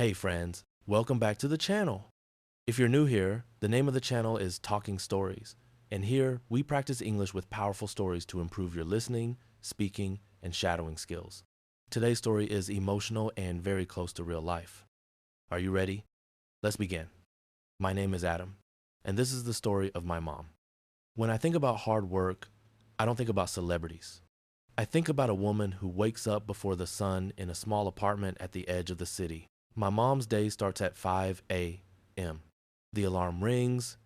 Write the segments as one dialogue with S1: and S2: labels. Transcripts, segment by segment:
S1: Hey friends, welcome back to the channel. If you're new here, the name of the channel is Talking Stories, and here we practice English with powerful stories to improve your listening, speaking, and shadowing skills. Today's story is emotional and very close to real life. Are you ready? Let's begin. My name is Adam, and this is the story of my mom. When I think about hard work, I don't think about celebrities. I think about a woman who wakes up before the sun in a small apartment at the edge of the city. My mom's day starts at 5 a.m. The alarm rings,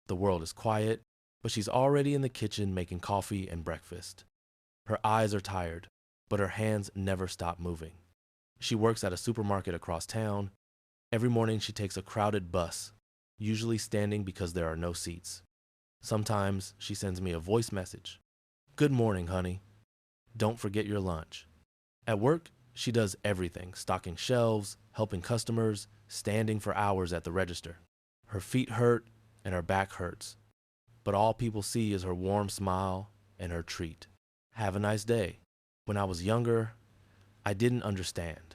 S1: the world is quiet, but she's already in the kitchen making coffee and breakfast. Her eyes are tired, but her hands never stop moving. She works at a supermarket across town. Every morning she takes a crowded bus, usually standing because there are no seats. Sometimes she sends me a voice message. "Good morning, honey. Don't forget your lunch." At work, she does everything, stocking shelves, helping customers, standing for hours at the register. Her feet hurt and her back hurts, but all people see is her warm smile and her treat. Have a nice day. When I was younger, I didn't understand.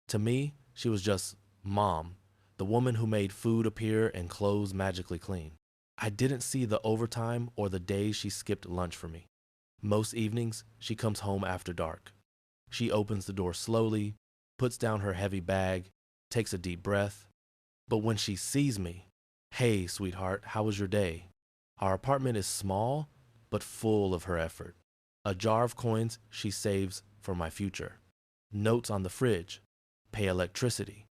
S1: To me, she was just mom, the woman who made food appear and clothes magically clean. I didn't see the overtime or the days she skipped lunch for me. Most evenings, she comes home after dark. She opens the door slowly, puts down her heavy bag, takes a deep breath. But when she sees me, "Hey, sweetheart, how was your day?" Our apartment is small, but full of her effort. A jar of coins she saves for my future. Notes on the fridge. Pay electricity.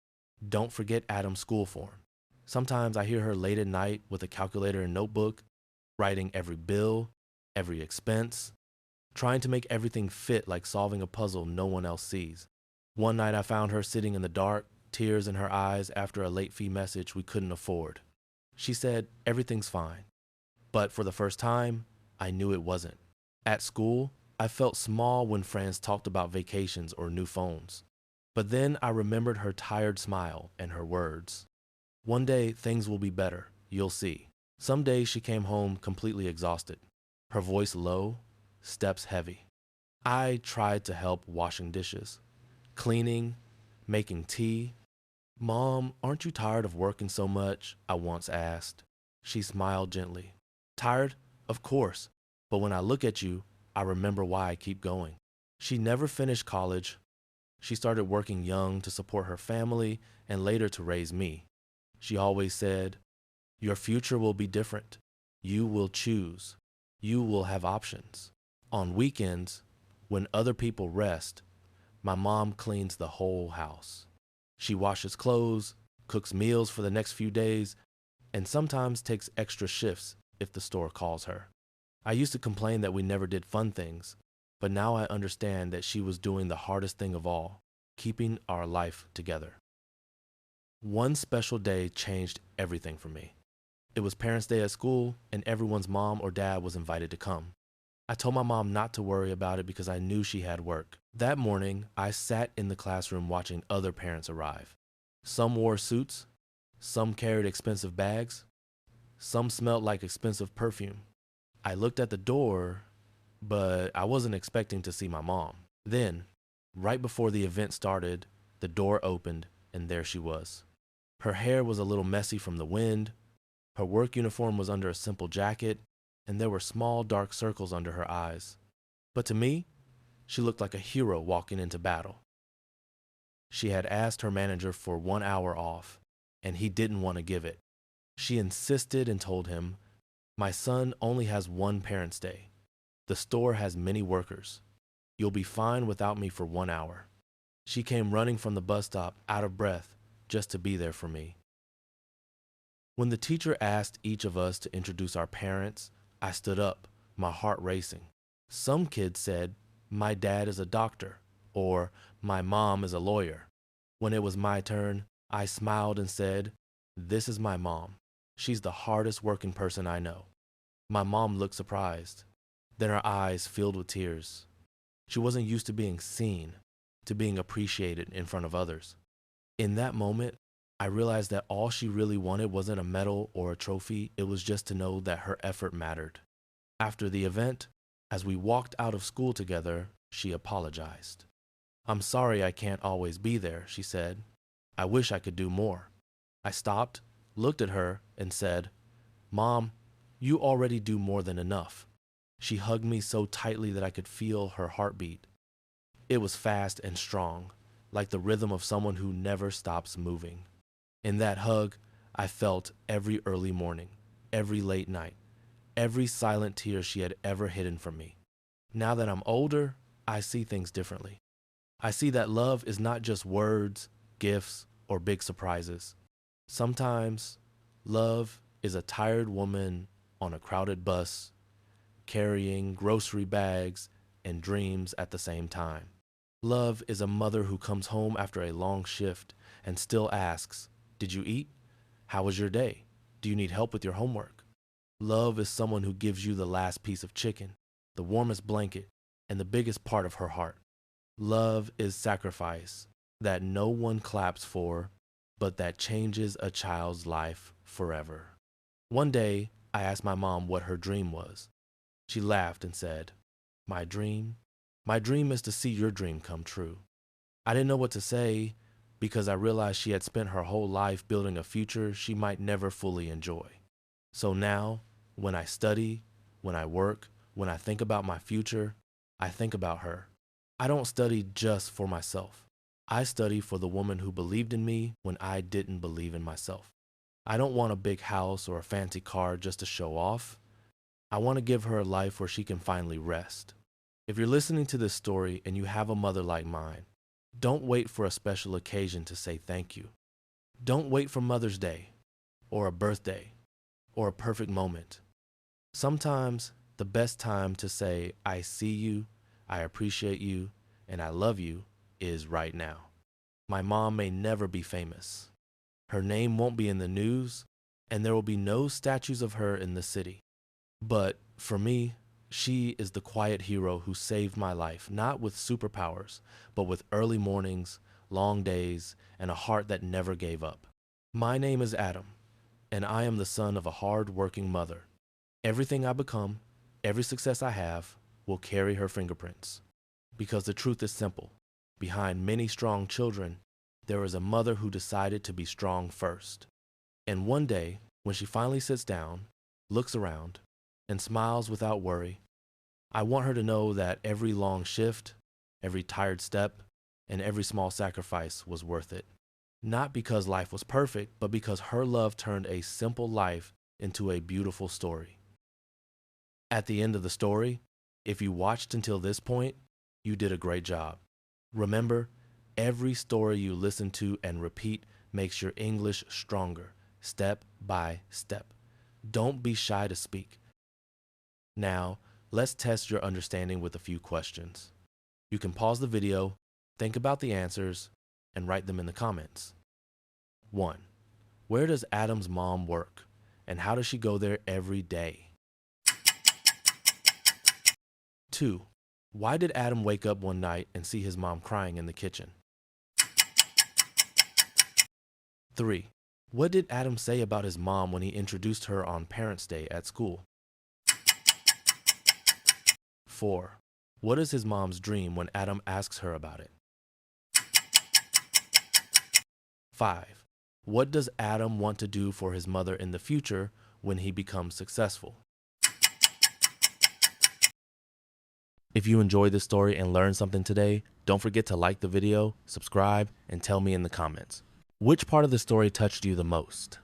S1: Don't forget Adam's school form. Sometimes I hear her late at night with a calculator and notebook, writing every bill, every expense, trying to make everything fit like solving a puzzle no one else sees. One night I found her sitting in the dark, tears in her eyes after a late fee message we couldn't afford. She said, "Everything's fine." But for the first time, I knew it wasn't. At school, I felt small when friends talked about vacations or new phones. But then I remembered her tired smile and her words. "One day, things will be better. You'll see." Some days she came home completely exhausted, her voice low, steps heavy. I tried to help washing dishes, cleaning, making tea. "Mom, aren't you tired of working so much?" I once asked. She smiled gently. "Tired? Of course. But when I look at you, I remember why I keep going." She never finished college. She started working young to support her family and later to raise me. She always said, "Your future will be different. You will choose. You will have options." On weekends, when other people rest, my mom cleans the whole house. She washes clothes, cooks meals for the next few days, and sometimes takes extra shifts if the store calls her. I used to complain that we never did fun things, but now I understand that she was doing the hardest thing of all, keeping our life together. One special day changed everything for me. It was Parents' Day at school, and everyone's mom or dad was invited to come. I told my mom not to worry about it because I knew she had work. That morning, I sat in the classroom watching other parents arrive. Some wore suits, some carried expensive bags, some smelled like expensive perfume. I looked at the door, but I wasn't expecting to see my mom. Then, right before the event started, the door opened, and there she was. Her hair was a little messy from the wind, her work uniform was under a simple jacket, and there were small dark circles under her eyes. But to me, she looked like a hero walking into battle. She had asked her manager for 1 hour off, and he didn't want to give it. She insisted and told him, "My son only has one Parents' Day. The store has many workers. You'll be fine without me for 1 hour." She came running from the bus stop, out of breath, just to be there for me. When the teacher asked each of us to introduce our parents, I stood up, my heart racing. Some kids said, "My dad is a doctor," or "My mom is a lawyer." When it was my turn, I smiled and said, "This is my mom. She's the hardest working person I know." My mom looked surprised. Then her eyes filled with tears. She wasn't used to being seen, to being appreciated in front of others. In that moment, I realized that all she really wanted wasn't a medal or a trophy, it was just to know that her effort mattered. After the event, as we walked out of school together, she apologized. "I'm sorry I can't always be there," she said. I wish I could do more. I stopped, looked at her, and said, Mom, you already do more than enough. She hugged me so tightly that I could feel her heartbeat. It was fast and strong, like the rhythm of someone who never stops moving. In that hug, I felt every early morning, every late night, every silent tear she had ever hidden from me. Now that I'm older, I see things differently. I see that love is not just words, gifts, or big surprises. Sometimes, love is a tired woman on a crowded bus, carrying grocery bags and dreams at the same time. Love is a mother who comes home after a long shift and still asks, Did you eat? How was your day? Do you need help with your homework? Love is someone who gives you the last piece of chicken, the warmest blanket, and the biggest part of her heart. Love is sacrifice that no one claps for, but that changes a child's life forever. One day, I asked my mom what her dream was. She laughed and said, My dream is to see your dream come true. I didn't know what to say because I realized she had spent her whole life building a future she might never fully enjoy. So now, when I study, when I work, when I think about my future, I think about her. I don't study just for myself. I study for the woman who believed in me when I didn't believe in myself. I don't want a big house or a fancy car just to show off. I want to give her a life where she can finally rest. If you're listening to this story and you have a mother like mine, don't wait for a special occasion to say thank you. Don't wait for Mother's Day or a birthday or a perfect moment. Sometimes the best time to say, I see you, I appreciate you, and I love you is right now. My mom may never be famous. Her name won't be in the news, and there will be no statues of her in the city. But for me, she is the quiet hero who saved my life, not with superpowers, but with early mornings, long days, and a heart that never gave up. My name is Adam, and I am the son of a hard-working mother. Everything I become, every success I have, will carry her fingerprints. Because the truth is simple. Behind many strong children, there is a mother who decided to be strong first. And one day, when she finally sits down, looks around, and smiles without worry, I want her to know that every long shift, every tired step, and every small sacrifice was worth it. Not because life was perfect, but because her love turned a simple life into a beautiful story. At the end of the story, if you watched until this point, you did a great job. Remember, every story you listen to and repeat makes your English stronger, step by step. Don't be shy to speak. Now, let's test your understanding with a few questions. You can pause the video, think about the answers, and write them in the comments. 1. Where does Adam's mom work, and how does she go there every day? 2. Why did Adam wake up one night and see his mom crying in the kitchen? 3. What did Adam say about his mom when he introduced her on Parents' Day at school? 4. What is his mom's dream when Adam asks her about it? 5. What does Adam want to do for his mother in the future when he becomes successful? If you enjoyed this story and learned something today, don't forget to like the video, subscribe, and tell me in the comments. Which part of the story touched you the most?